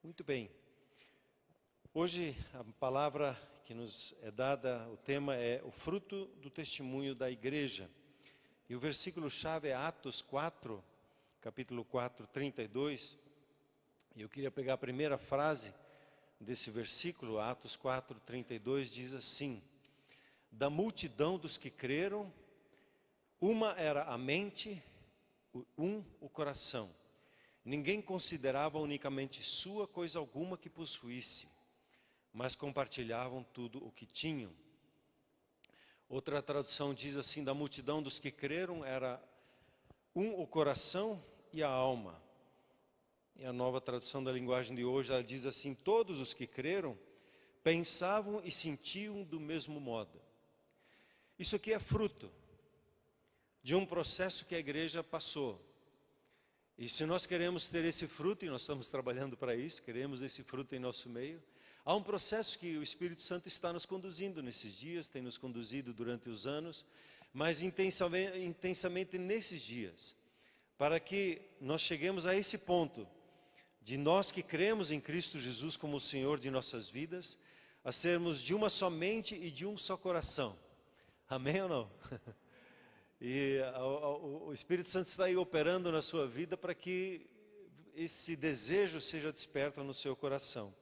Muito bem. Hoje a palavra que nos é dada, o tema é o fruto do testemunho da igreja. E o versículo-chave é Atos 4, capítulo 4, 32. E eu queria pegar a primeira frase desse versículo, Atos 4, 32, diz assim: da multidão dos que creram, uma era a mente, o coração. Ninguém considerava unicamente sua coisa alguma que possuísse, mas compartilhavam tudo o que tinham. Outra tradução diz assim: da multidão dos que creram era o coração e a alma. E a nova tradução da linguagem de hoje, ela diz assim: todos os que creram pensavam e sentiam do mesmo modo. Isso aqui é fruto de um processo que a igreja passou. E se nós queremos ter esse fruto, e nós estamos trabalhando para isso, queremos esse fruto em nosso meio, há um processo que o Espírito Santo está nos conduzindo nesses dias, tem nos conduzido durante os anos, mas intensamente nesses dias, para que nós cheguemos a esse ponto, de nós que cremos em Cristo Jesus como o Senhor de nossas vidas, a sermos de uma só mente e de um só coração. Amém ou não? E o Espírito Santo está aí operando na sua vida para que esse desejo seja desperto no seu coração.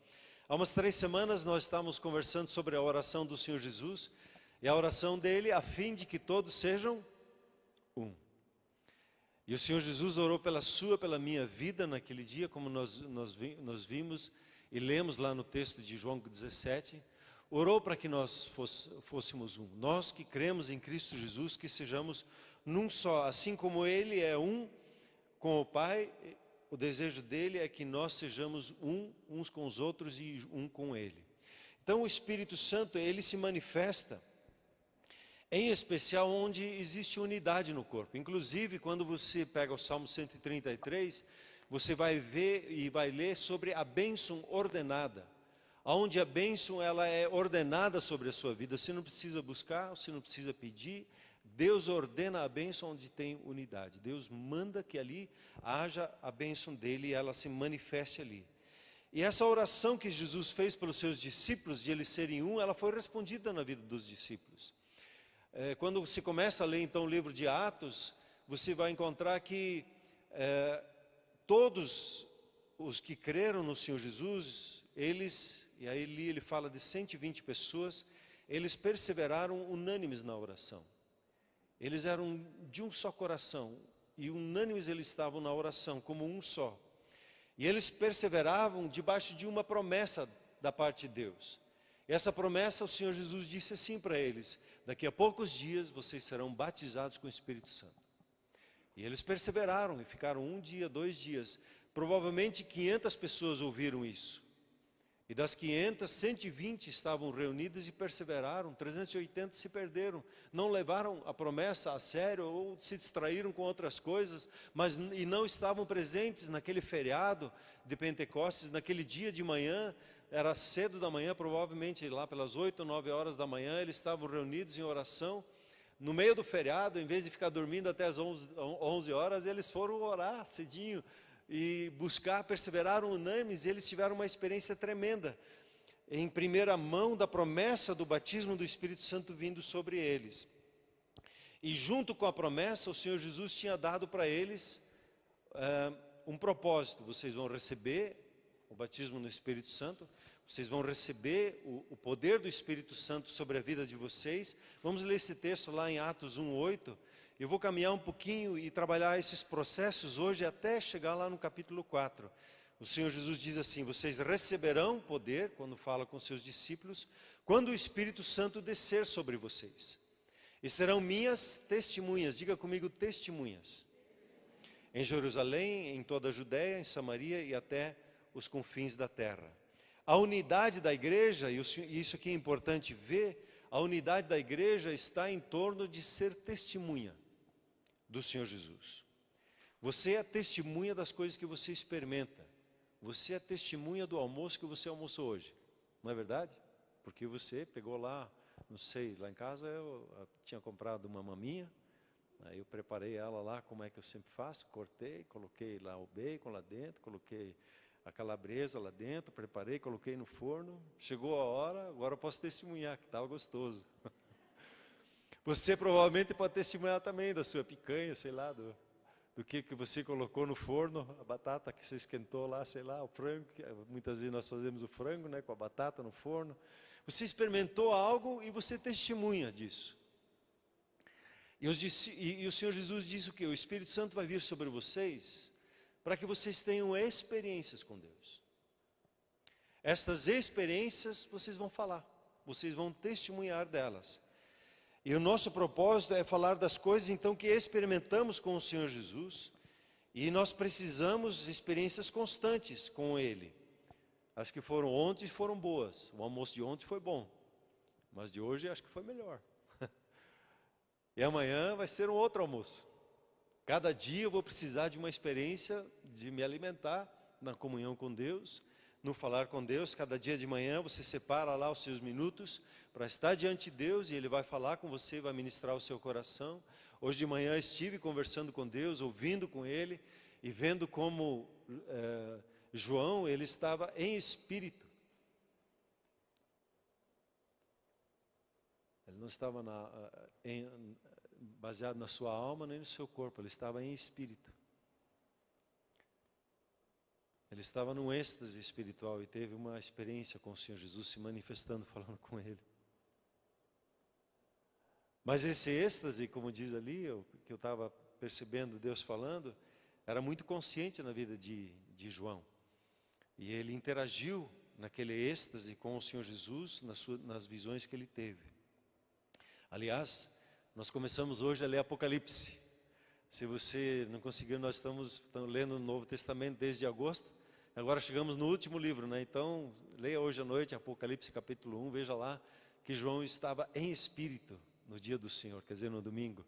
Há umas 3 semanas nós estávamos conversando sobre a oração do Senhor Jesus, e a oração dele a fim de que todos sejam um. E o Senhor Jesus orou pela minha vida naquele dia, como nós vimos e lemos lá no texto de João 17, orou para que nós fôssemos um. Nós que cremos em Cristo Jesus, que sejamos num só. Assim como Ele é um com o Pai, o desejo dele é que nós sejamos uns com os outros e um com Ele. Então o Espírito Santo, Ele se manifesta, em especial onde existe unidade no corpo. Inclusive, quando você pega o Salmo 133, você vai ver e vai ler sobre a bênção ordenada. Onde a bênção ela é ordenada sobre a sua vida. Você não precisa buscar, você não precisa pedir. Deus ordena a bênção onde tem unidade. Deus manda que ali haja a bênção dele e ela se manifeste ali. E essa oração que Jesus fez pelos seus discípulos, de eles serem um, ela foi respondida na vida dos discípulos. Quando se começa a ler então o livro de Atos, você vai encontrar que todos os que creram no Senhor Jesus, eles... E aí ele fala de 120 pessoas, eles perseveraram unânimes na oração. Eles eram de um só coração, e unânimes eles estavam na oração, como um só. E eles perseveravam debaixo de uma promessa da parte de Deus. E essa promessa o Senhor Jesus disse assim para eles: daqui a poucos dias vocês serão batizados com o Espírito Santo. E eles perseveraram e ficaram 1 dia, 2 dias. Provavelmente 500 pessoas ouviram isso. E das 500, 120 estavam reunidas e perseveraram, 380 se perderam, não levaram a promessa a sério ou se distraíram com outras coisas, e não estavam presentes naquele feriado de Pentecostes, naquele dia de manhã, era cedo da manhã, provavelmente lá pelas 8 ou 9 horas da manhã, eles estavam reunidos em oração. No meio do feriado, em vez de ficar dormindo até as 11 horas, eles foram orar cedinho, e buscar, perseveraram unânimes, e eles tiveram uma experiência tremenda, em primeira mão da promessa do batismo do Espírito Santo vindo sobre eles. E junto com a promessa, o Senhor Jesus tinha dado para eles um propósito: vocês vão receber o batismo no Espírito Santo, vocês vão receber o poder do Espírito Santo sobre a vida de vocês. Vamos ler esse texto lá em Atos 1:8. Eu vou caminhar um pouquinho e trabalhar esses processos hoje até chegar lá no capítulo 4. O Senhor Jesus diz assim: vocês receberão poder, quando fala com seus discípulos, quando o Espírito Santo descer sobre vocês. E serão minhas testemunhas, diga comigo, testemunhas. Em Jerusalém, em toda a Judéia, em Samaria e até os confins da terra. A unidade da igreja, e isso aqui é importante ver, a unidade da igreja está em torno de ser testemunha do Senhor Jesus. Você é testemunha das coisas que você experimenta. Você é testemunha do almoço que você almoçou hoje. Não é verdade? porque você pegou lá, não sei, lá em casa eu tinha comprado uma maminha, aí eu preparei ela lá, como é que eu sempre faço, cortei, coloquei lá o bacon lá dentro, coloquei a calabresa lá dentro, preparei, coloquei no forno, chegou a hora, agora eu posso testemunhar que estava gostoso. Você provavelmente pode testemunhar também da sua picanha, sei lá, do que você colocou no forno, a batata que você esquentou lá, sei lá, o frango, muitas vezes nós fazemos o frango, né, com a batata no forno. Você experimentou algo e você testemunha disso. E o Senhor Jesus disse o quê? O Espírito Santo vai vir sobre vocês para que vocês tenham experiências com Deus. Estas experiências vocês vão falar, vocês vão testemunhar delas. E o nosso propósito é falar das coisas então que experimentamos com o Senhor Jesus, e nós precisamos de experiências constantes com Ele. As que foram ontem foram boas, o almoço de ontem foi bom, mas de hoje acho que foi melhor. E amanhã vai ser um outro almoço. Cada dia eu vou precisar de uma experiência de me alimentar na comunhão com Deus, no falar com Deus. Cada dia de manhã você separa lá os seus minutos para estar diante de Deus, e Ele vai falar com você, vai ministrar o seu coração. Hoje de manhã estive conversando com Deus, ouvindo com Ele, e vendo como João, ele estava em espírito. Ele não estava baseado na sua alma nem no seu corpo, ele estava em espírito. Ele estava num êxtase espiritual e teve uma experiência com o Senhor Jesus se manifestando, falando com ele. Mas esse êxtase, como diz ali, que eu estava percebendo Deus falando, era muito consciente na vida de João. E ele interagiu naquele êxtase com o Senhor Jesus, nas visões que ele teve. Aliás, nós começamos hoje a ler Apocalipse. Se você não conseguiu, nós estamos lendo o Novo Testamento desde agosto. Agora chegamos no último livro, né? Então, leia hoje à noite Apocalipse capítulo 1, veja lá que João estava em espírito no dia do Senhor, quer dizer, no domingo.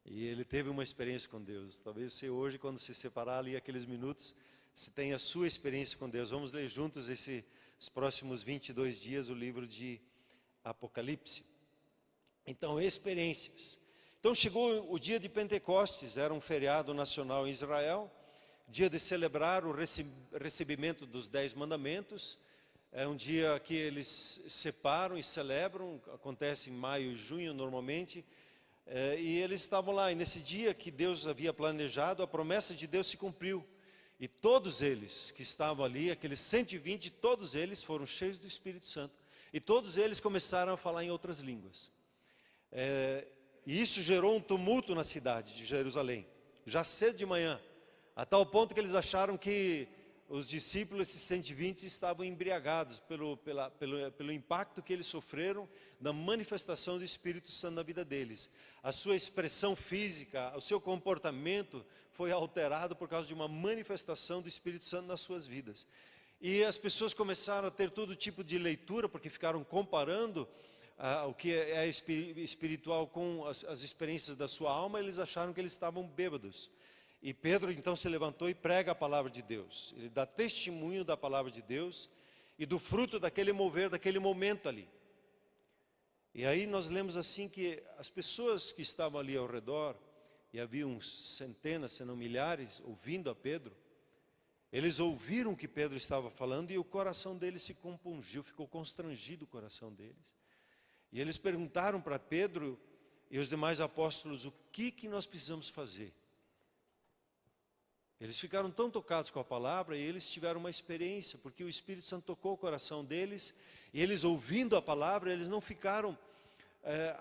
E ele teve uma experiência com Deus. Talvez você hoje, quando se separar ali aqueles minutos, você tenha a sua experiência com Deus. Vamos ler juntos esses próximos 22 dias o livro de Apocalipse. Então, experiências. Então chegou o dia de Pentecostes, era um feriado nacional em Israel, dia de celebrar o recebimento dos 10 mandamentos. É um dia que eles separam e celebram, acontece em maio e junho normalmente, e eles estavam lá, e nesse dia que Deus havia planejado, a promessa de Deus se cumpriu, e todos eles que estavam ali, aqueles 120, todos eles foram cheios do Espírito Santo, e todos eles começaram a falar em outras línguas. E isso gerou um tumulto na cidade de Jerusalém, já cedo de manhã, a tal ponto que eles acharam que os discípulos, esses 120, estavam embriagados pelo impacto que eles sofreram da manifestação do Espírito Santo na vida deles. A sua expressão física, o seu comportamento foi alterado por causa de uma manifestação do Espírito Santo nas suas vidas. E as pessoas começaram a ter todo tipo de leitura, porque ficaram comparando o que é espiritual com as experiências da sua alma. Eles acharam que eles estavam bêbados. E Pedro então se levantou e prega a palavra de Deus. Ele dá testemunho da palavra de Deus e do fruto daquele mover, daquele momento ali. E aí nós lemos assim que as pessoas que estavam ali ao redor, e haviam centenas, se não milhares, ouvindo a Pedro, eles ouviram o que Pedro estava falando e o coração deles se compungiu, ficou constrangido o coração deles. E eles perguntaram para Pedro e os demais apóstolos: o que nós precisamos fazer? Eles ficaram tão tocados com a palavra e eles tiveram uma experiência, porque o Espírito Santo tocou o coração deles, e eles ouvindo a palavra, eles não ficaram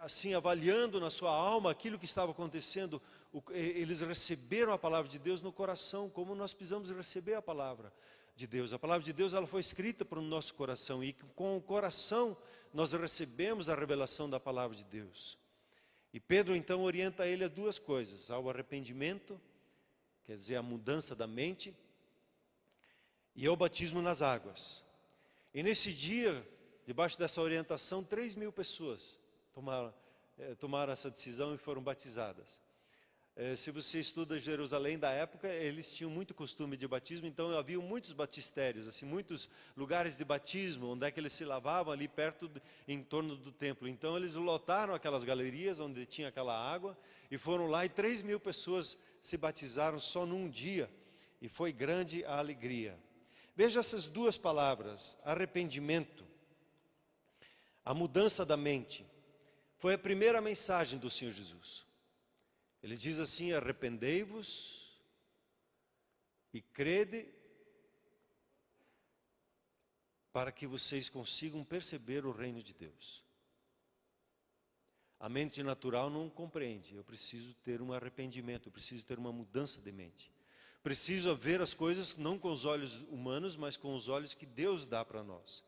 assim avaliando na sua alma aquilo que estava acontecendo. Eles receberam a palavra de Deus no coração, como nós precisamos receber a palavra de Deus. A palavra de Deus, ela foi escrita para o nosso coração, e com o coração nós recebemos a revelação da palavra de Deus. E Pedro então orienta ele a duas coisas: ao arrependimento, quer dizer, a mudança da mente, e ao batismo nas águas. E nesse dia, debaixo dessa orientação, 3.000 pessoas tomaram essa decisão e foram batizadas. Se você estuda Jerusalém da época, eles tinham muito costume de batismo, então havia muitos batisterios, assim, muitos lugares de batismo, onde é que eles se lavavam ali perto, em torno do templo. Então eles lotaram aquelas galerias onde tinha aquela água, e foram lá e 3.000 pessoas se batizaram só num dia, e foi grande a alegria. Veja essas duas palavras, arrependimento, a mudança da mente, foi a primeira mensagem do Senhor Jesus. Ele diz assim: arrependei-vos e crede, para que vocês consigam perceber o reino de Deus. A mente natural não compreende. Eu preciso ter um arrependimento, eu preciso ter uma mudança de mente. Preciso ver as coisas não com os olhos humanos, mas com os olhos que Deus dá para nós.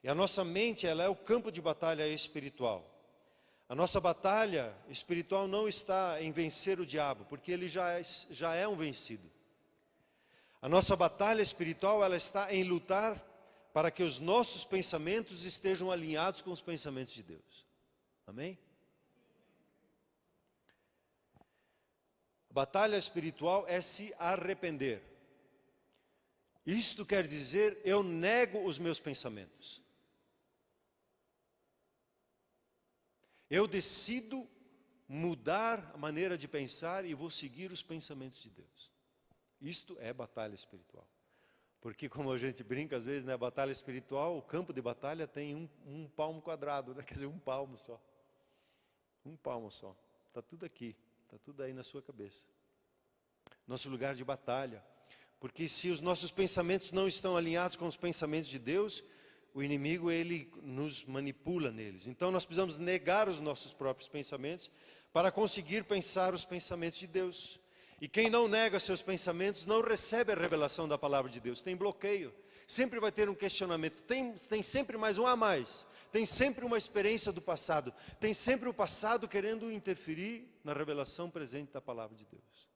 E a nossa mente, ela é o campo de batalha espiritual. A nossa batalha espiritual não está em vencer o diabo, porque ele já é um vencido. A nossa batalha espiritual, ela está em lutar para que os nossos pensamentos estejam alinhados com os pensamentos de Deus. Amém? A batalha espiritual é se arrepender. Isto quer dizer, eu nego os meus pensamentos. Eu decido mudar a maneira de pensar e vou seguir os pensamentos de Deus. Isto é batalha espiritual. Porque como a gente brinca às vezes, né, batalha espiritual, o campo de batalha tem um palmo quadrado, né? Quer dizer, um palmo só. Um palmo só. Está tudo aqui, está tudo aí na sua cabeça. Nosso lugar de batalha. Porque se os nossos pensamentos não estão alinhados com os pensamentos de Deus, o inimigo, ele nos manipula neles. Então nós precisamos negar os nossos próprios pensamentos para conseguir pensar os pensamentos de Deus. E quem não nega seus pensamentos não recebe a revelação da palavra de Deus, tem bloqueio. Sempre vai ter um questionamento, tem sempre mais um a mais. Tem sempre uma experiência do passado, tem sempre o passado querendo interferir na revelação presente da palavra de Deus.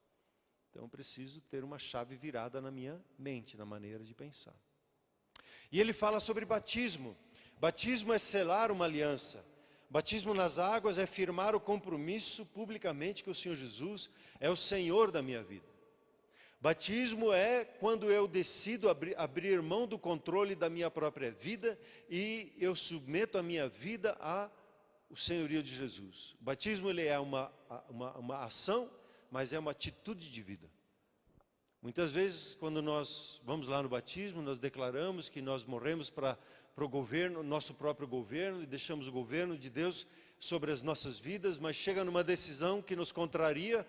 Então eu preciso ter uma chave virada na minha mente, na maneira de pensar. E ele fala sobre batismo. Batismo é selar uma aliança. Batismo nas águas é firmar o compromisso publicamente que o Senhor Jesus é o Senhor da minha vida. Batismo é quando eu decido abrir mão do controle da minha própria vida e eu submeto a minha vida ao senhorio de Jesus. O batismo, ele é uma ação, mas é uma atitude de vida. Muitas vezes, quando nós vamos lá no batismo, nós declaramos que nós morremos para o governo, nosso próprio governo, e deixamos o governo de Deus sobre as nossas vidas, mas chega numa decisão que nos contraria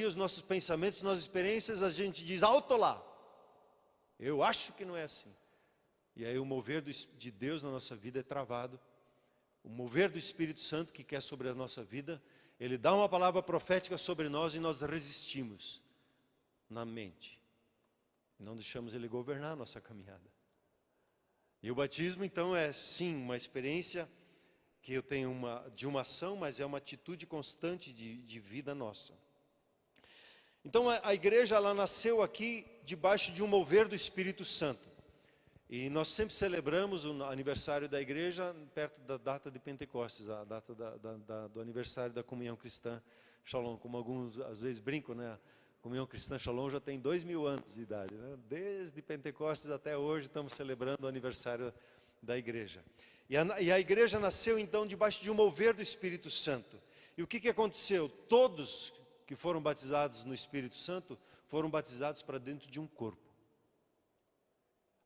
os nossos pensamentos, nossas experiências, a gente diz, alto lá, eu acho que não é assim. E aí o mover de Deus na nossa vida é travado. O mover do Espírito Santo que quer sobre a nossa vida, ele dá uma palavra profética sobre nós e nós resistimos na mente. Não deixamos ele governar a nossa caminhada. E o batismo, então, é sim uma experiência que eu tenho de uma ação, mas é uma atitude constante de vida nossa. Então a igreja, ela nasceu aqui debaixo de um mover do Espírito Santo. E nós sempre celebramos o aniversário da igreja perto da data de Pentecostes, a data do aniversário da comunhão cristã Shalom. Como alguns às vezes brincam, né? A comunhão cristã Shalom já tem 2000 anos de idade, né? Desde Pentecostes até hoje estamos celebrando o aniversário da igreja. E a igreja nasceu então debaixo de um mover do Espírito Santo. E o que aconteceu? Todos que foram batizados no Espírito Santo foram batizados para dentro de um corpo.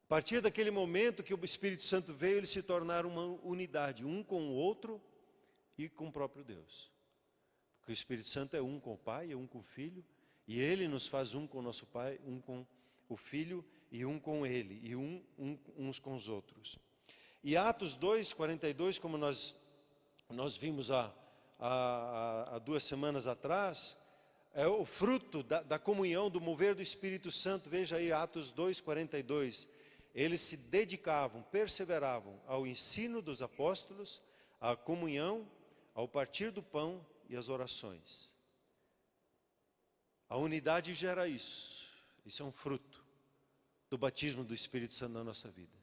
A partir daquele momento que o Espírito Santo veio, eles se tornaram uma unidade, um com o outro e com o próprio Deus. Porque o Espírito Santo é um com o Pai, é um com o Filho, e Ele nos faz um com o nosso Pai, um com o Filho e um com Ele, e uns com os outros. E Atos 2:42, como nós vimos há 2 semanas atrás, é o fruto da comunhão, do mover do Espírito Santo. Veja aí Atos 2:42. Eles se dedicavam, perseveravam ao ensino dos apóstolos, à comunhão, ao partir do pão e às orações. A unidade gera isso. Isso é um fruto do batismo do Espírito Santo na nossa vida.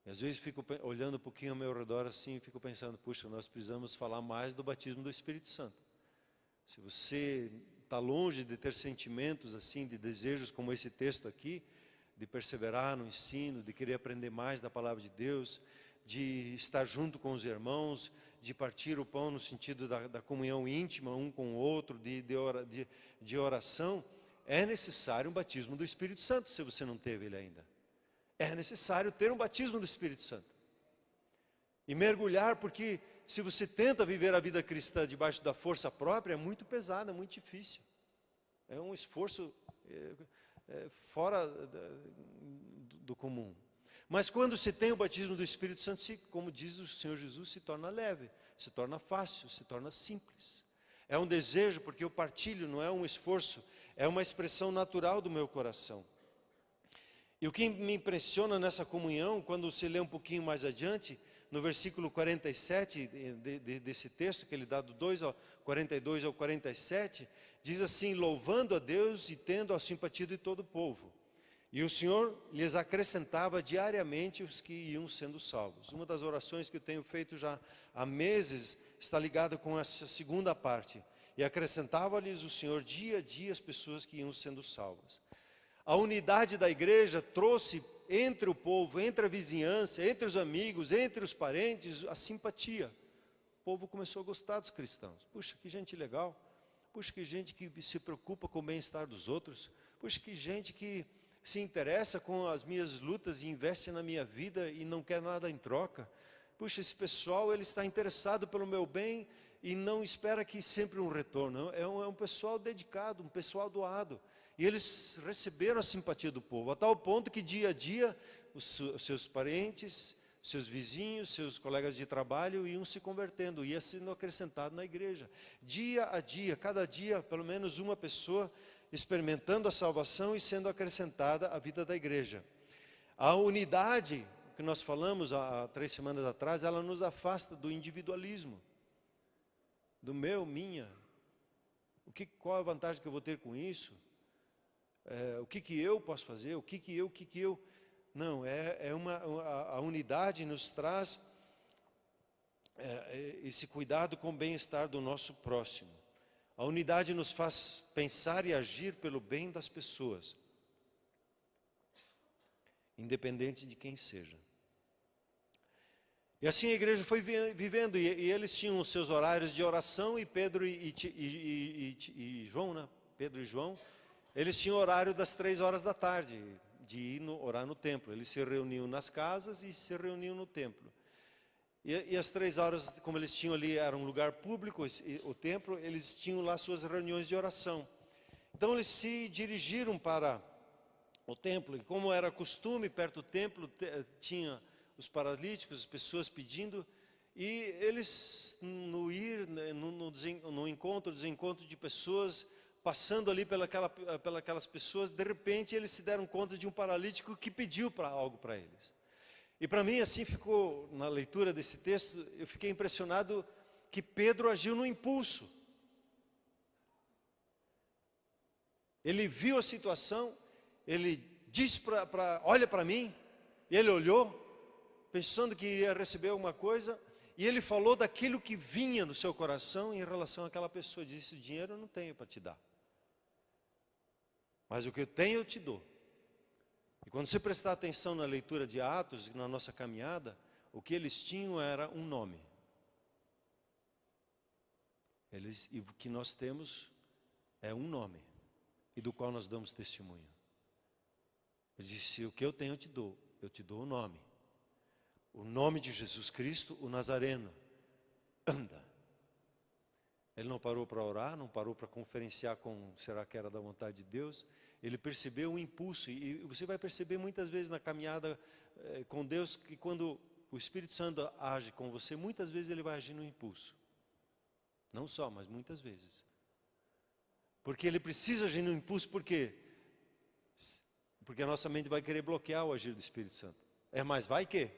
E às vezes fico olhando um pouquinho ao meu redor assim e fico pensando, puxa, nós precisamos falar mais do batismo do Espírito Santo. Se você está longe de ter sentimentos assim, de desejos como esse texto aqui, de perseverar no ensino, de querer aprender mais da palavra de Deus, de estar junto com os irmãos, de partir o pão no sentido da comunhão íntima um com o outro, de oração, é necessário um batismo do Espírito Santo, se você não teve ele ainda. É necessário ter um batismo do Espírito Santo. E mergulhar, porque se você tenta viver a vida cristã debaixo da força própria, é muito pesado, é muito difícil. É um esforço fora do comum. Mas quando se tem o batismo do Espírito Santo, como diz o Senhor Jesus, se torna leve, se torna fácil, se torna simples. É um desejo, porque eu partilho, não é um esforço, é uma expressão natural do meu coração. E o que me impressiona nessa comunhão, quando você lê um pouquinho mais adiante, no versículo 47 desse texto, que ele dá do 42 ao 47, diz assim: louvando a Deus e tendo a simpatia de todo o povo. E o Senhor lhes acrescentava diariamente os que iam sendo salvos. Uma das orações que eu tenho feito já há meses está ligada com essa segunda parte. E acrescentava-lhes o Senhor dia a dia as pessoas que iam sendo salvas. A unidade da igreja trouxe entre o povo, entre a vizinhança, entre os amigos, entre os parentes, a simpatia. O povo começou a gostar dos cristãos. Puxa, que gente legal. Puxa, que gente que se preocupa com o bem-estar dos outros. Puxa, que gente que se interessa com as minhas lutas e investe na minha vida e não quer nada em troca. Puxa, esse pessoal, ele está interessado pelo meu bem e não espera que sempre um retorno. É um pessoal dedicado, um pessoal doado. E eles receberam a simpatia do povo, a tal ponto que dia a dia os seus parentes, seus vizinhos, seus colegas de trabalho iam se convertendo, ia sendo acrescentado na igreja. Dia a dia, cada dia, pelo menos uma pessoa experimentando a salvação e sendo acrescentada à vida da igreja. A unidade que nós falamos há 3 semanas atrás, ela nos afasta do individualismo, do meu, minha. Qual a vantagem que eu vou ter com isso? O que eu posso fazer? O que eu... Não, a unidade nos traz esse cuidado com o bem-estar do nosso próximo. A unidade nos faz pensar e agir pelo bem das pessoas, independente de quem seja. E assim a igreja foi vivendo, e eles tinham os seus horários de oração, e Pedro e João, né? Pedro e João, eles tinham o horário das 3 horas da tarde, de ir orar no templo. Eles se reuniam nas casas e se reuniam no templo. E as 3 horas, como eles tinham ali, era um lugar público, o templo, eles tinham lá suas reuniões de oração. Então eles se dirigiram para o templo, e como era costume, perto do templo, tinha os paralíticos, as pessoas pedindo, e eles, no desencontro de pessoas, passando ali pelas pessoas, de repente eles se deram conta de um paralítico que pediu algo para eles. E para mim, assim ficou, na leitura desse texto, eu fiquei impressionado que Pedro agiu no impulso. Ele viu a situação, ele disse olha para mim, e ele olhou, pensando que iria receber alguma coisa, e ele falou daquilo que vinha no seu coração em relação àquela pessoa. Disse: o dinheiro eu não tenho para te dar, mas o que eu tenho eu te dou. E quando você prestar atenção na leitura de Atos, na nossa caminhada, o que eles tinham era um nome. E o que nós temos é um nome, e do qual nós damos testemunho. Ele disse: o que eu tenho eu te dou o nome. O nome de Jesus Cristo, o Nazareno. Anda. Ele não parou para orar, não parou para conferenciar será que era da vontade de Deus. Ele percebeu o impulso, e você vai perceber muitas vezes na caminhada com Deus, que quando o Espírito Santo age com você, muitas vezes ele vai agir no impulso. Não só, mas muitas vezes. Porque ele precisa agir no impulso, por quê? Porque a nossa mente vai querer bloquear o agir do Espírito Santo. Mas vai que?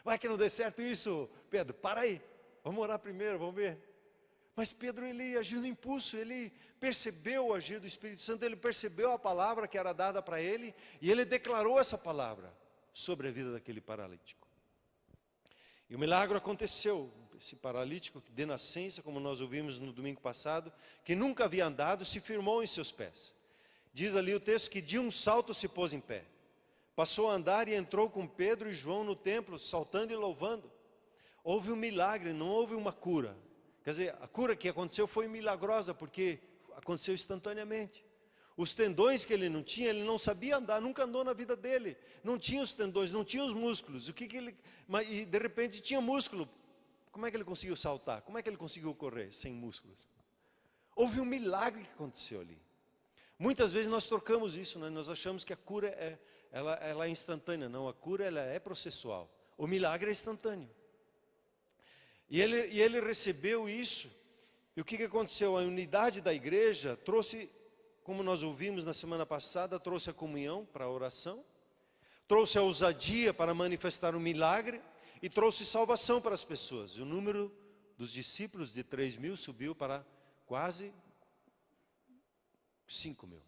Vai que não dê certo isso, Pedro, para aí. Vamos orar primeiro, vamos ver. Mas Pedro, ele agiu no impulso, ele percebeu o agir do Espírito Santo, ele percebeu a palavra que era dada para ele, e ele declarou essa palavra sobre a vida daquele paralítico. E o milagre aconteceu. Esse paralítico de nascença, como nós ouvimos no domingo passado, que nunca havia andado, se firmou em seus pés. Diz ali o texto que de um salto se pôs em pé. Passou a andar e entrou com Pedro e João no templo, saltando e louvando. Houve um milagre, não houve uma cura. Quer dizer, a cura que aconteceu foi milagrosa, porque aconteceu instantaneamente. Os tendões que ele não tinha, ele não sabia andar, nunca andou na vida dele. Não tinha os tendões, não tinha os músculos. E de repente tinha músculo. Como é que ele conseguiu saltar? Como é que ele conseguiu correr sem músculos? Houve um milagre que aconteceu ali. Muitas vezes nós trocamos isso, né? Nós achamos que a cura ela é instantânea. Não, a cura ela é processual. O milagre é instantâneo. E ele recebeu isso. E o que aconteceu? A unidade da igreja trouxe, como nós ouvimos na semana passada, trouxe a comunhão para a oração, trouxe a ousadia para manifestar o milagre e trouxe salvação para as pessoas. E o número dos discípulos de 3.000 subiu para quase 5.000.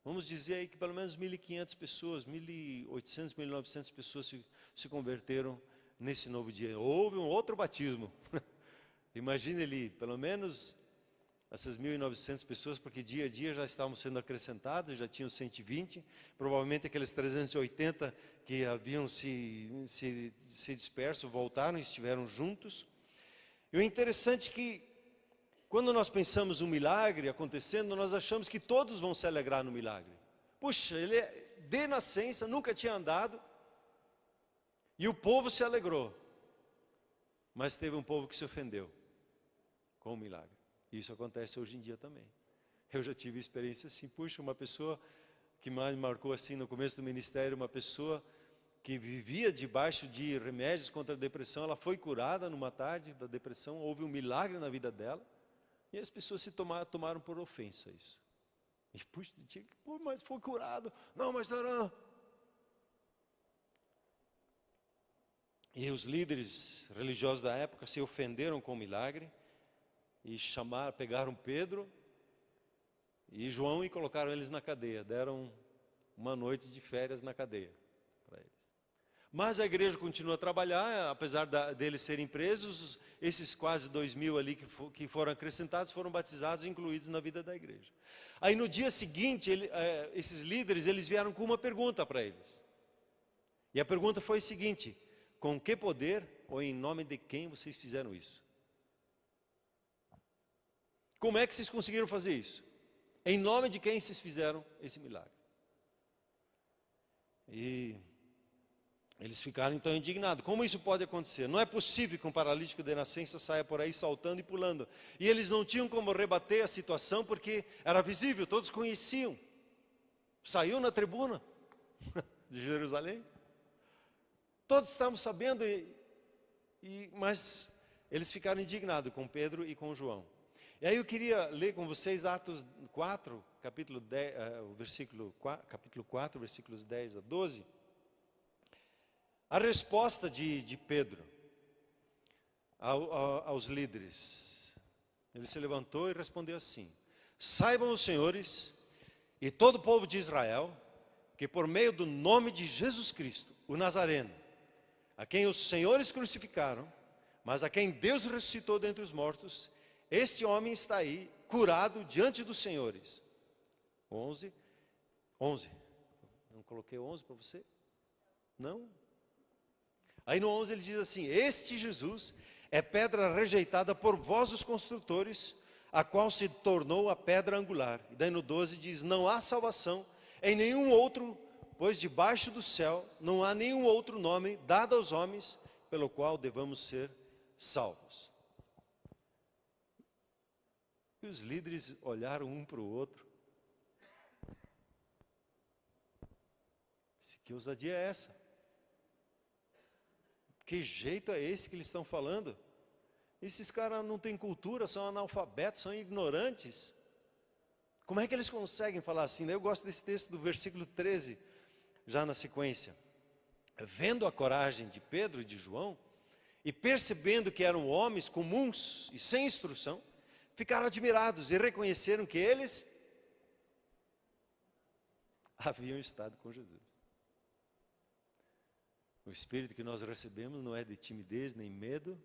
Vamos dizer aí que pelo menos 1.500 pessoas, 1.800, 1.900 pessoas se converteram nesse novo dia. Houve um outro batismo. Imagine ali, pelo menos essas 1.900 pessoas, porque dia a dia já estavam sendo acrescentados, já tinham 120, provavelmente aqueles 380 que haviam se disperso, voltaram e estiveram juntos. E o interessante é que, quando nós pensamos um milagre acontecendo, nós achamos que todos vão se alegrar no milagre. Puxa, ele é de nascença, nunca tinha andado, e o povo se alegrou. Mas teve um povo que se ofendeu com o milagre. Isso acontece hoje em dia também. Eu já tive experiência assim. Puxa, uma pessoa que mais me marcou assim no começo do ministério, uma pessoa que vivia debaixo de remédios contra a depressão, ela foi curada numa tarde da depressão, houve um milagre na vida dela, e as pessoas tomaram por ofensa isso. E puxa, mas foi curado. Não, mas não. E os líderes religiosos da época se ofenderam com o milagre, e pegaram Pedro e João e colocaram eles na cadeia. Deram uma noite de férias na cadeia para eles. Mas a igreja continua a trabalhar, apesar deles serem presos. Esses quase 2.000 ali que foram acrescentados foram batizados e incluídos na vida da igreja. Aí no dia seguinte, esses líderes eles vieram com uma pergunta para eles. E a pergunta foi a seguinte: com que poder ou em nome de quem vocês fizeram isso? Como é que vocês conseguiram fazer isso? Em nome de quem vocês fizeram esse milagre? E eles ficaram então indignados. Como isso pode acontecer? Não é possível que um paralítico de nascença saia por aí saltando e pulando. E eles não tinham como rebater a situação porque era visível, todos conheciam. Saiu na tribuna de Jerusalém. Todos estavam sabendo, mas eles ficaram indignados com Pedro e com João. E aí eu queria ler com vocês Atos 4, capítulo 4, versículos 10 a 12. A resposta de Pedro aos líderes. Ele se levantou e respondeu assim: saibam os senhores e todo o povo de Israel, que por meio do nome de Jesus Cristo, o Nazareno, a quem os senhores crucificaram, mas a quem Deus ressuscitou dentre os mortos, este homem está aí, curado diante dos senhores. 11. Não coloquei 11 para você? Não? Aí no 11 ele diz assim: este Jesus é pedra rejeitada por vós os construtores, a qual se tornou a pedra angular. E daí no 12 diz: não há salvação em nenhum outro, pois debaixo do céu não há nenhum outro nome dado aos homens, pelo qual devamos ser salvos. E os líderes olharam um para o outro. Que ousadia é essa? Que jeito é esse que eles estão falando? Esses caras não têm cultura, são analfabetos, são ignorantes. Como é que eles conseguem falar assim? Eu gosto desse texto do versículo 13, já na sequência. Vendo a coragem de Pedro e de João, e percebendo que eram homens comuns e sem instrução, ficaram admirados e reconheceram que eles haviam estado com Jesus. O Espírito que nós recebemos não é de timidez nem medo,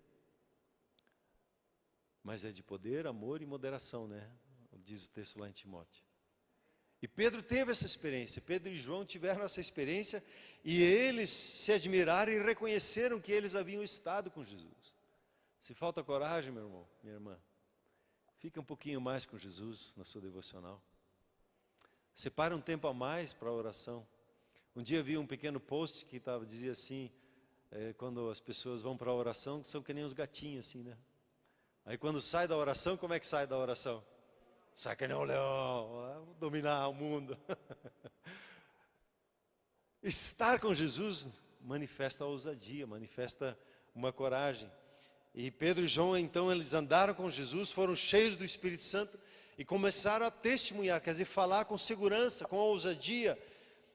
mas é de poder, amor e moderação, né? Diz o texto lá em Timóteo. E Pedro teve essa experiência, Pedro e João tiveram essa experiência, e eles se admiraram e reconheceram que eles haviam estado com Jesus. Se falta coragem, meu irmão, minha irmã, fica um pouquinho mais com Jesus na sua devocional. Separe um tempo a mais para a oração. Um dia vi um pequeno post que dizia assim, quando as pessoas vão para a oração, são que nem os gatinhos assim, né? Aí quando sai da oração, como é que sai da oração? Sai que nem um leão, vou dominar o mundo. Estar com Jesus manifesta a ousadia, manifesta uma coragem. E Pedro e João, então, eles andaram com Jesus, foram cheios do Espírito Santo e começaram a testemunhar, quer dizer, falar com segurança, com ousadia.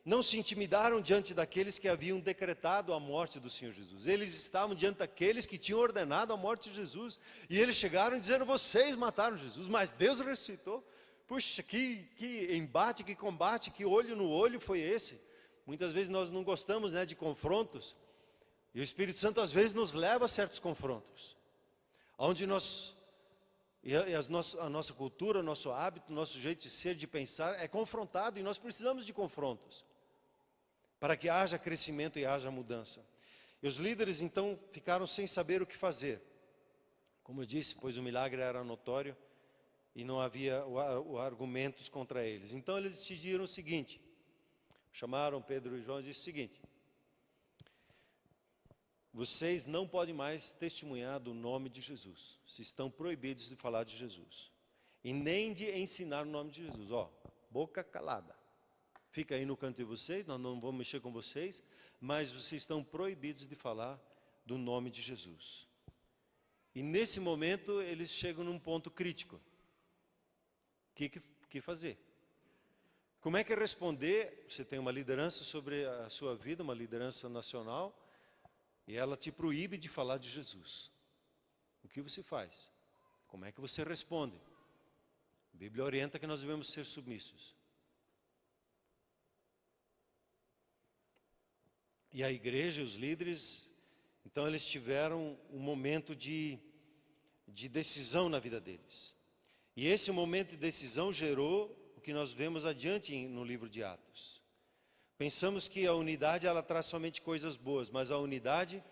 Não se intimidaram diante daqueles que haviam decretado a morte do Senhor Jesus. Eles estavam diante daqueles que tinham ordenado a morte de Jesus. E eles chegaram dizendo, vocês mataram Jesus, mas Deus ressuscitou. Puxa, que embate, que combate, que olho no olho foi esse? Muitas vezes nós não gostamos, né, de confrontos. E o Espírito Santo às vezes nos leva a certos confrontos. Onde a nossa cultura, o nosso hábito, o nosso jeito de ser, de pensar é confrontado. E nós precisamos de confrontos. Para que haja crescimento e haja mudança. E os líderes então ficaram sem saber o que fazer. Como eu disse, pois o milagre era notório e não havia argumentos contra eles. Então eles decidiram o seguinte, chamaram Pedro e João e disseram o seguinte, vocês não podem mais testemunhar do nome de Jesus, vocês estão proibidos de falar de Jesus, e nem de ensinar o nome de Jesus, boca calada. Fica aí no canto de vocês, nós não vamos mexer com vocês, mas vocês estão proibidos de falar do nome de Jesus. E nesse momento eles chegam num ponto crítico. O que fazer? Como é que responder? Você tem uma liderança sobre a sua vida, uma liderança nacional, e ela te proíbe de falar de Jesus. O que você faz? Como é que você responde? A Bíblia orienta que nós devemos ser submissos. E a igreja, os líderes, então eles tiveram um momento de decisão na vida deles. E esse momento de decisão gerou o que nós vemos adiante no livro de Atos. Pensamos que a unidade ela traz somente coisas boas, mas a unidade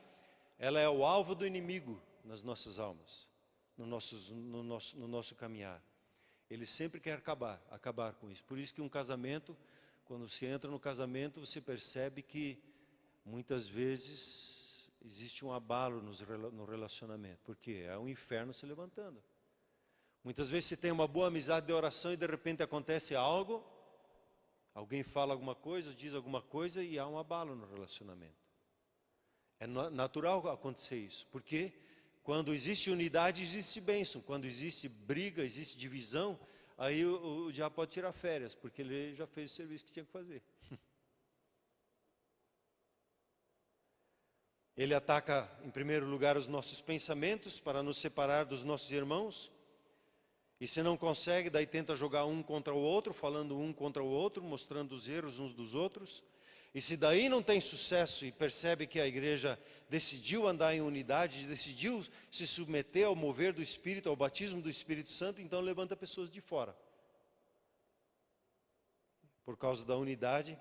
ela é o alvo do inimigo nas nossas almas, no nosso caminhar. Ele sempre quer acabar com isso. Por isso que um casamento, quando se entra no casamento, você percebe que muitas vezes existe um abalo no relacionamento, porque é um inferno se levantando. Muitas vezes você tem uma boa amizade de oração e de repente acontece algo, alguém fala alguma coisa, diz alguma coisa e há um abalo no relacionamento. É natural acontecer isso, porque quando existe unidade, existe bênção. Quando existe briga, existe divisão, aí o diabo pode tirar férias, porque ele já fez o serviço que tinha que fazer. Ele ataca, em primeiro lugar, os nossos pensamentos para nos separar dos nossos irmãos. E se não consegue, daí tenta jogar um contra o outro, falando um contra o outro, mostrando os erros uns dos outros. E se daí não tem sucesso e percebe que a igreja decidiu andar em unidade, decidiu se submeter ao mover do Espírito, ao batismo do Espírito Santo, então levanta pessoas de fora. Por causa da unidade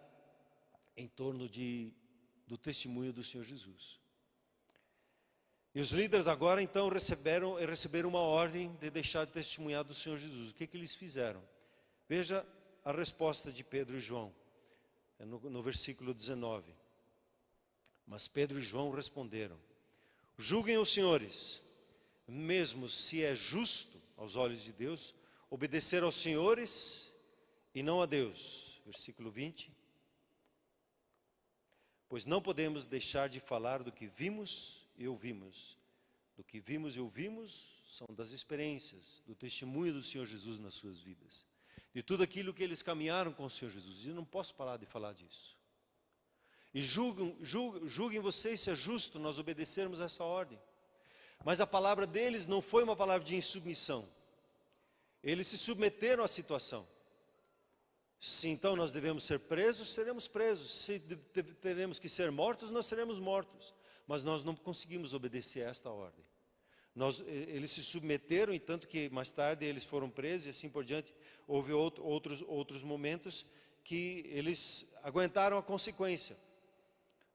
em torno do testemunho do Senhor Jesus. E os líderes agora então receberam uma ordem de deixar de testemunhar do Senhor Jesus. O que eles fizeram? Veja a resposta de Pedro e João, no versículo 19. Mas Pedro e João responderam: julguem os senhores, mesmo se é justo aos olhos de Deus, obedecer aos senhores e não a Deus. Versículo 20. Pois não podemos deixar de falar do que vimos e ouvimos. Do que vimos e ouvimos são das experiências, do testemunho do Senhor Jesus nas suas vidas. De tudo aquilo que eles caminharam com o Senhor Jesus. E eu não posso parar de falar disso. E julguem vocês se é justo nós obedecermos essa ordem. Mas a palavra deles não foi uma palavra de insubmissão. Eles se submeteram à situação. Se então nós devemos ser presos, seremos presos. Se teremos que ser mortos, nós seremos mortos. Mas nós não conseguimos obedecer a esta ordem. Eles se submeteram, e tanto que mais tarde eles foram presos e assim por diante. Houve outros momentos que eles aguentaram a consequência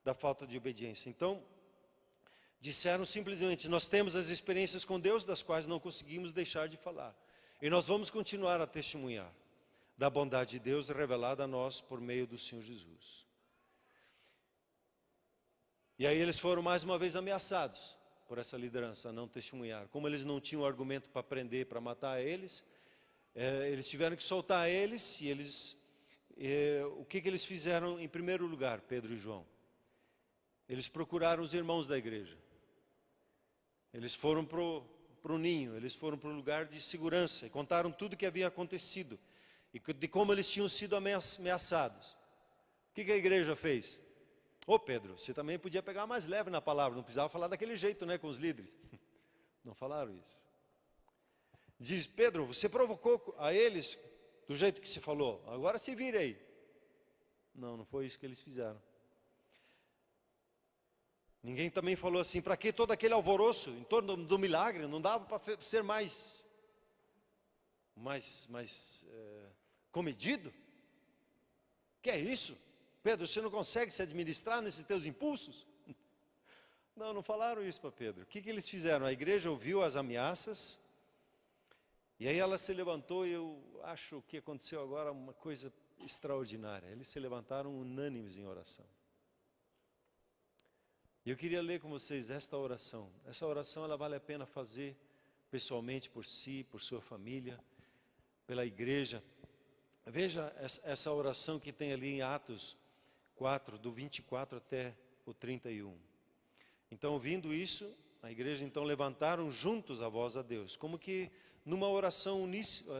da falta de obediência. Então, disseram simplesmente: nós temos as experiências com Deus das quais não conseguimos deixar de falar. E nós vamos continuar a testemunhar da bondade de Deus revelada a nós por meio do Senhor Jesus. E aí eles foram mais uma vez ameaçados por essa liderança a não testemunhar. Como eles não tinham argumento para prender, para matar eles, eles tiveram que soltar eles. E o que eles fizeram em primeiro lugar, Pedro e João? Eles procuraram os irmãos da igreja. Eles foram para o ninho, eles foram para o lugar de segurança e contaram tudo o que havia acontecido e de como eles tinham sido ameaçados. O que a igreja fez? Ô Pedro, você também podia pegar mais leve na palavra, não precisava falar daquele jeito, né, com os líderes. Não falaram isso. Diz: Pedro, você provocou a eles do jeito que se falou, agora se vire aí. Não foi isso que eles fizeram. Ninguém também falou assim: para que todo aquele alvoroço em torno do milagre? Não dava para ser mais comedido? Que é isso? Pedro, você não consegue se administrar nesses teus impulsos? Não falaram isso para Pedro. O que eles fizeram? A igreja ouviu as ameaças, e aí ela se levantou, e eu acho que aconteceu agora uma coisa extraordinária. Eles se levantaram unânimes em oração. E eu queria ler com vocês esta oração. Essa oração ela vale a pena fazer pessoalmente por si, por sua família, pela igreja. Veja essa oração que tem ali em Atos 4, do 24 até o 31. Então, ouvindo isso, a igreja então levantaram juntos a voz a Deus, como que numa oração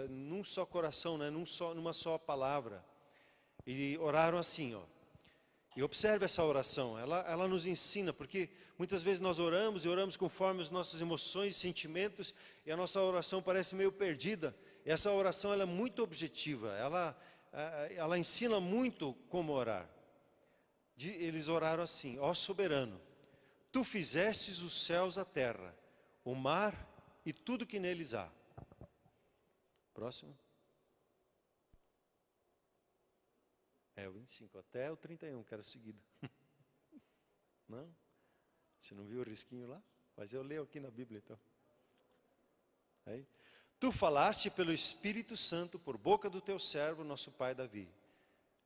num só coração, né? Numa só palavra. E oraram assim, ó. E observe essa oração, ela nos ensina, porque muitas vezes nós oramos e oramos conforme as nossas emoções e sentimentos, e a nossa oração parece meio perdida. E essa oração ela é muito objetiva, ela ensina muito como orar. Eles oraram assim: ó soberano, tu fizestes os céus, a terra, o mar e tudo que neles há. Próximo. O 25, até o 31, que era seguido. Não? Você não viu o risquinho lá? Mas eu leio aqui na Bíblia então. Aí. Tu falaste pelo Espírito Santo por boca do teu servo, nosso pai Davi.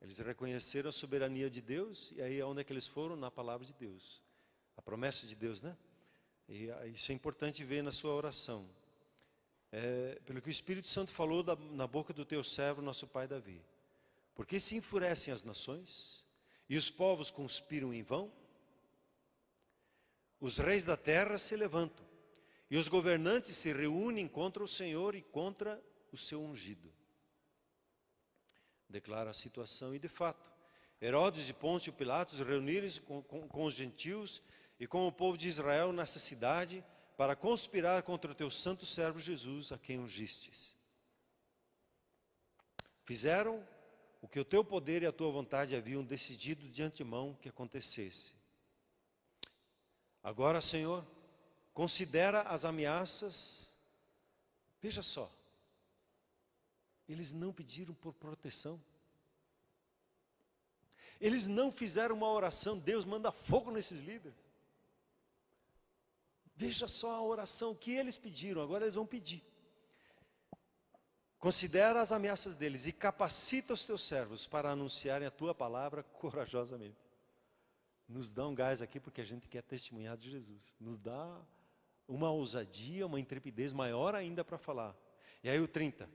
Eles reconheceram a soberania de Deus, e aí onde é que eles foram? Na palavra de Deus. A promessa de Deus, né? E isso é importante ver na sua oração. Pelo que o Espírito Santo falou na boca do teu servo, nosso pai Davi. Porque se enfurecem as nações, e os povos conspiram em vão? Os reis da terra se levantam, e os governantes se reúnem contra o Senhor e contra o seu ungido. Declara a situação, e de fato, Herodes e Pôncio Pilatos reuniram-se com os gentios e com o povo de Israel nessa cidade, para conspirar contra o teu santo servo Jesus, a quem ungistes. Fizeram o que o teu poder e a tua vontade haviam decidido de antemão que acontecesse. Agora, Senhor, considera as ameaças. Veja só, eles não pediram por proteção. Eles não fizeram uma oração: Deus, manda fogo nesses líderes. Veja só a oração que eles pediram, agora eles vão pedir. Considera as ameaças deles e capacita os teus servos para anunciarem a tua palavra corajosamente. Nos dá um gás aqui, porque a gente quer testemunhar de Jesus. Nos dá uma ousadia, uma intrepidez maior ainda para falar. E aí o 30.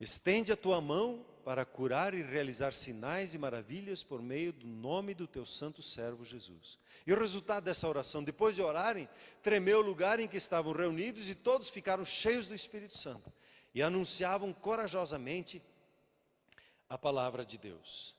Estende a tua mão para curar e realizar sinais e maravilhas por meio do nome do teu santo servo Jesus. E o resultado dessa oração: depois de orarem, tremeu o lugar em que estavam reunidos, e todos ficaram cheios do Espírito Santo e anunciavam corajosamente a palavra de Deus.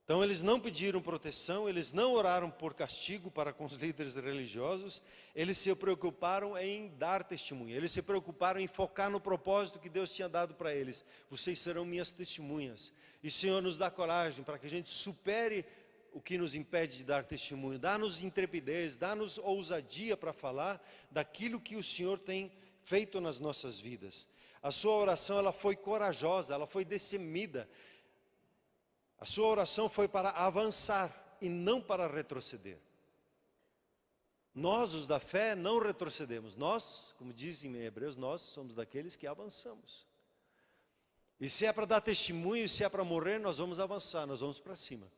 Então eles não pediram proteção, eles não oraram por castigo para com os líderes religiosos, eles se preocuparam em dar testemunho, eles se preocuparam em focar no propósito que Deus tinha dado para eles. Vocês serão minhas testemunhas. E Senhor, nos dá coragem para que a gente supere o que nos impede de dar testemunho. Dá-nos intrepidez, dá-nos ousadia para falar daquilo que o Senhor tem feito nas nossas vidas. A sua oração, ela foi corajosa, ela foi destemida. A sua oração foi para avançar e não para retroceder. Nós, os da fé, não retrocedemos. Nós, como dizem em Hebreus, nós somos daqueles que avançamos. E se é para dar testemunho, se é para morrer, nós vamos avançar, nós vamos para cima.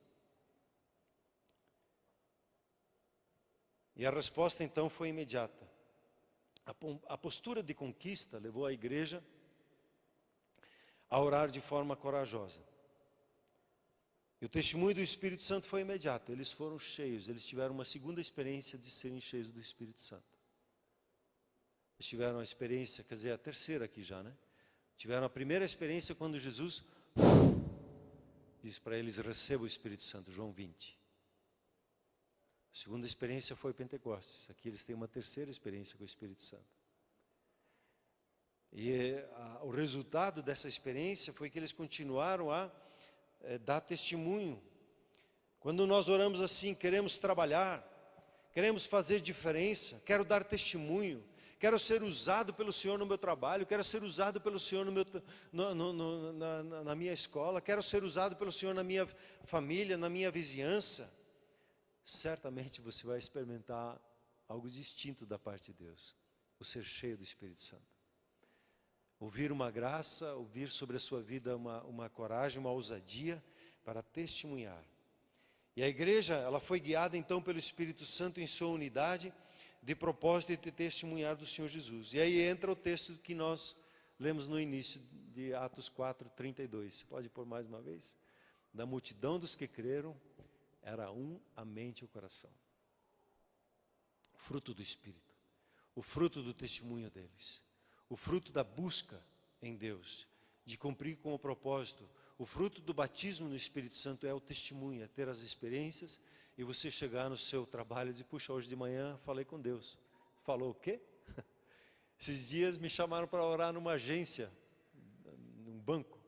E a resposta então foi imediata. A postura de conquista levou a igreja a orar de forma corajosa. E o testemunho do Espírito Santo foi imediato. Eles foram cheios, eles tiveram uma segunda experiência de serem cheios do Espírito Santo. Eles tiveram a experiência, quer dizer, a terceira aqui já, né? Tiveram a primeira experiência quando Jesus disse para eles: receba o Espírito Santo, João 20. A segunda experiência foi Pentecostes. Aqui eles têm uma terceira experiência com o Espírito Santo. E o resultado dessa experiência foi que eles continuaram a dar testemunho. Quando nós oramos assim, queremos trabalhar, queremos fazer diferença, quero dar testemunho, quero ser usado pelo Senhor no meu trabalho, quero ser usado pelo Senhor na minha escola, quero ser usado pelo Senhor na minha família, na minha vizinhança. Certamente você vai experimentar algo distinto da parte de Deus, o ser cheio do Espírito Santo. Ouvir uma graça, ouvir sobre a sua vida uma coragem, uma ousadia para testemunhar. E a igreja, ela foi guiada então pelo Espírito Santo em sua unidade, de propósito de testemunhar do Senhor Jesus. E aí entra o texto que nós lemos no início de Atos 4, 32. Você pode pôr mais uma vez? Da multidão dos que creram, era a mente e o coração. O fruto do Espírito, o fruto do testemunho deles. O fruto da busca em Deus, de cumprir com o propósito. O fruto do batismo no Espírito Santo é o testemunho, é ter as experiências e você chegar no seu trabalho e dizer: puxa, hoje de manhã falei com Deus. Falou o quê? Esses dias me chamaram para orar numa agência, num banco.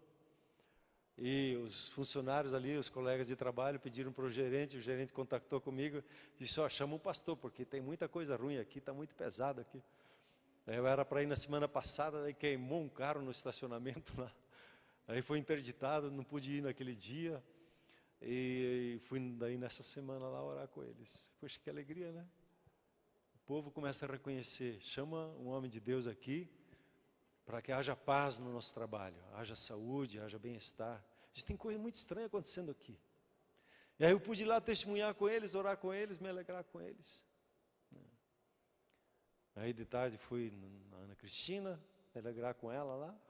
E os funcionários ali, os colegas de trabalho, pediram para o gerente contactou comigo, disse: ó, chama um pastor, porque tem muita coisa ruim aqui, está muito pesado aqui. Eu era para ir na semana passada, daí queimou um carro no estacionamento lá. Aí foi interditado, não pude ir naquele dia. E fui daí nessa semana lá orar com eles. Poxa, que alegria, né? O povo começa a reconhecer, chama um homem de Deus aqui, para que haja paz no nosso trabalho, haja saúde, haja bem-estar. Tem coisa muito estranha acontecendo aqui. E aí eu pude ir lá testemunhar com eles, orar com eles, me alegrar com eles. Aí de tarde fui na Ana Cristina, me alegrar com ela lá,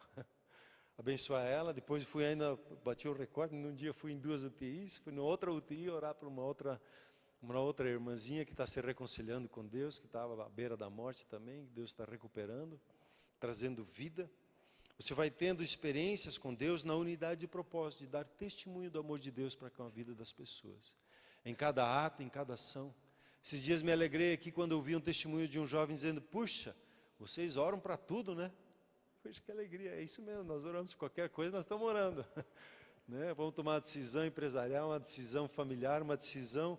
abençoar ela. Depois fui ainda, bati o recorde, num dia fui em 2 UTIs, fui na outra UTI orar para uma outra irmãzinha que está se reconciliando com Deus, que estava à beira da morte também, que Deus está recuperando, trazendo vida. Você vai tendo experiências com Deus na unidade de propósito, de dar testemunho do amor de Deus para com a vida das pessoas. Em cada ato, em cada ação. Esses dias me alegrei aqui quando eu vi um testemunho de um jovem dizendo: puxa, vocês oram para tudo, né? Puxa, que alegria, é isso mesmo, nós oramos por qualquer coisa, nós estamos orando. Né? Vamos tomar uma decisão empresarial, uma decisão familiar, uma decisão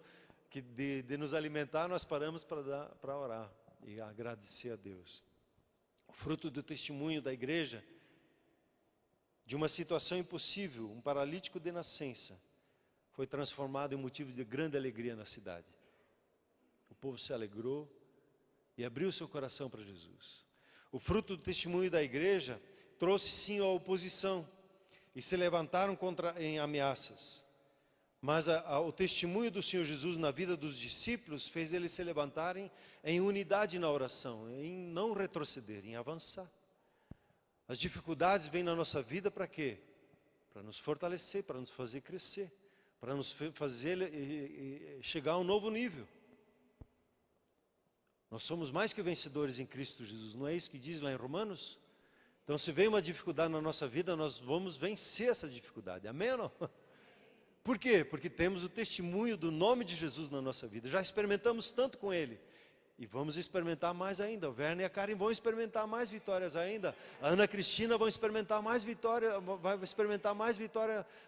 que de nos alimentar, nós paramos para orar e agradecer a Deus. O fruto do testemunho da igreja, de uma situação impossível, um paralítico de nascença, foi transformado em motivo de grande alegria na cidade. O povo se alegrou e abriu seu coração para Jesus. O fruto do testemunho da igreja trouxe sim a oposição e se levantaram em ameaças. Mas o testemunho do Senhor Jesus na vida dos discípulos fez eles se levantarem em unidade na oração, em não retroceder, em avançar. As dificuldades vêm na nossa vida para quê? Para nos fortalecer, para nos fazer crescer, para nos fazer chegar a um novo nível. Nós somos mais que vencedores em Cristo Jesus, não é isso que diz lá em Romanos? Então se vem uma dificuldade na nossa vida, nós vamos vencer essa dificuldade, amém ou não? Por quê? Porque temos o testemunho do nome de Jesus na nossa vida. Já experimentamos tanto com Ele. E vamos experimentar mais ainda. O Werner e a Karen vão experimentar mais vitórias ainda. A Ana Cristina vai experimentar mais vitória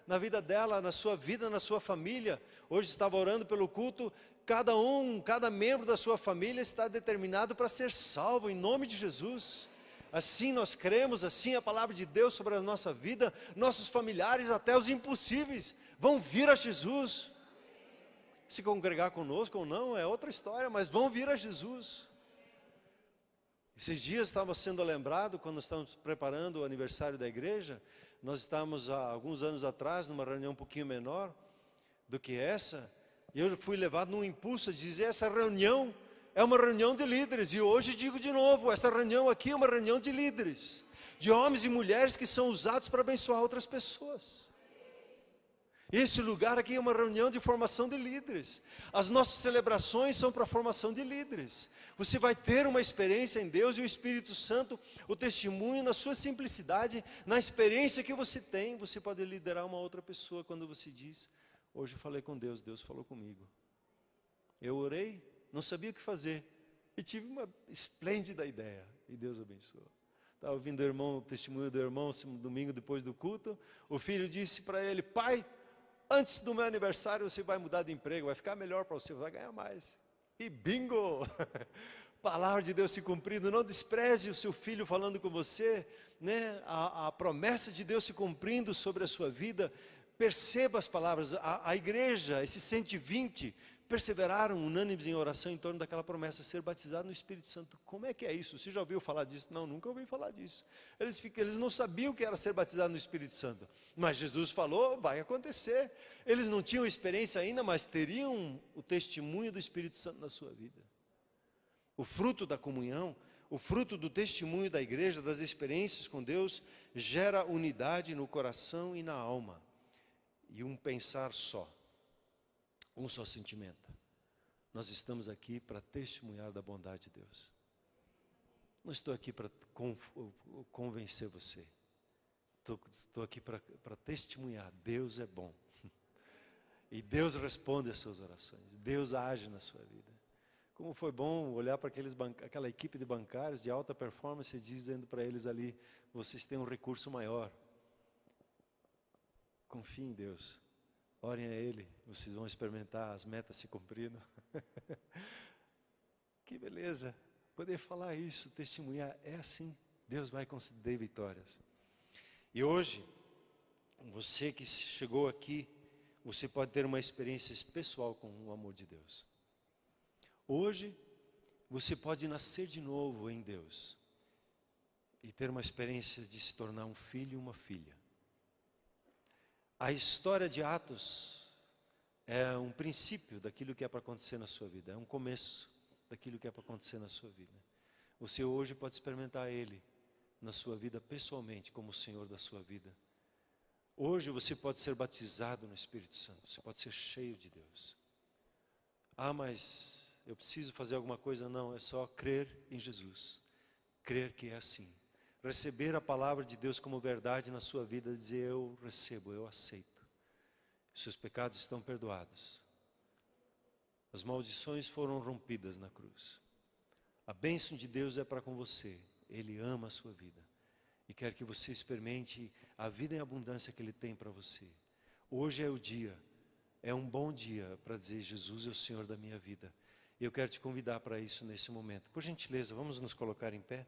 na vida dela, na sua vida, na sua família. Hoje estava orando pelo culto. Cada membro da sua família está determinado para ser salvo em nome de Jesus. Assim nós cremos, assim a palavra de Deus sobre a nossa vida. Nossos familiares, até os impossíveis, vão vir a Jesus. Se congregar conosco ou não é outra história, mas vão vir a Jesus. Esses dias estava sendo lembrado, quando estamos preparando o aniversário da igreja, nós estávamos há alguns anos atrás, numa reunião um pouquinho menor do que essa, e eu fui levado num impulso a dizer, essa reunião é uma reunião de líderes, e hoje digo de novo, essa reunião aqui é uma reunião de líderes, de homens e mulheres que são usados para abençoar outras pessoas. Esse lugar aqui é uma reunião de formação de líderes. As nossas celebrações são para a formação de líderes. Você vai ter uma experiência em Deus e o Espírito Santo, o testemunho na sua simplicidade, na experiência que você tem, você pode liderar uma outra pessoa quando você diz, hoje eu falei com Deus, Deus falou comigo. Eu orei, não sabia o que fazer, e tive uma esplêndida ideia, e Deus abençoou. Estava ouvindo o testemunho do irmão, domingo depois do culto, o filho disse para ele, pai, antes do meu aniversário você vai mudar de emprego, vai ficar melhor para você, vai ganhar mais. E bingo! Palavra de Deus se cumprindo, não despreze o seu filho falando com você, né? A promessa de Deus se cumprindo sobre a sua vida. Perceba as palavras, a igreja, esses 120, perseveraram unânimes em oração em torno daquela promessa, ser batizado no Espírito Santo. Como é que é isso? Você já ouviu falar disso? Não, nunca ouvi falar disso. Eles não sabiam o que era ser batizado no Espírito Santo, mas Jesus falou, vai acontecer. Eles não tinham experiência ainda, mas teriam o testemunho do Espírito Santo na sua vida. O fruto da comunhão, o fruto do testemunho da igreja, das experiências com Deus, gera unidade no coração e na alma, e um pensar só. Um só sentimento. Nós estamos aqui para testemunhar da bondade de Deus. Não estou aqui para convencer você. Estou aqui para testemunhar. Deus é bom. E Deus responde às suas orações. Deus age na sua vida. Como foi bom olhar para aquela equipe de bancários de alta performance, dizendo para eles ali, vocês têm um recurso maior. Confie em Deus. Orem a Ele, vocês vão experimentar as metas se cumprindo. Que beleza, poder falar isso, testemunhar, é assim, Deus vai conceder vitórias. E hoje, você que chegou aqui, você pode ter uma experiência pessoal com o amor de Deus. Hoje, você pode nascer de novo em Deus e ter uma experiência de se tornar um filho e uma filha. A história de Atos é um princípio daquilo que é para acontecer na sua vida. É um começo daquilo que é para acontecer na sua vida. Você hoje pode experimentar Ele na sua vida pessoalmente, como o Senhor da sua vida. Hoje você pode ser batizado no Espírito Santo. Você pode ser cheio de Deus. Ah, mas eu preciso fazer alguma coisa? Não, é só crer em Jesus. Crer que é assim. Receber a palavra de Deus como verdade na sua vida, dizer eu recebo, eu aceito. Seus pecados estão perdoados. As maldições foram rompidas na cruz. A bênção de Deus é para com você. Ele ama a sua vida. E quer que você experimente a vida em abundância que Ele tem para você. Hoje é o dia, é um bom dia para dizer Jesus é o Senhor da minha vida. E eu quero te convidar para isso nesse momento. Por gentileza, vamos nos colocar em pé.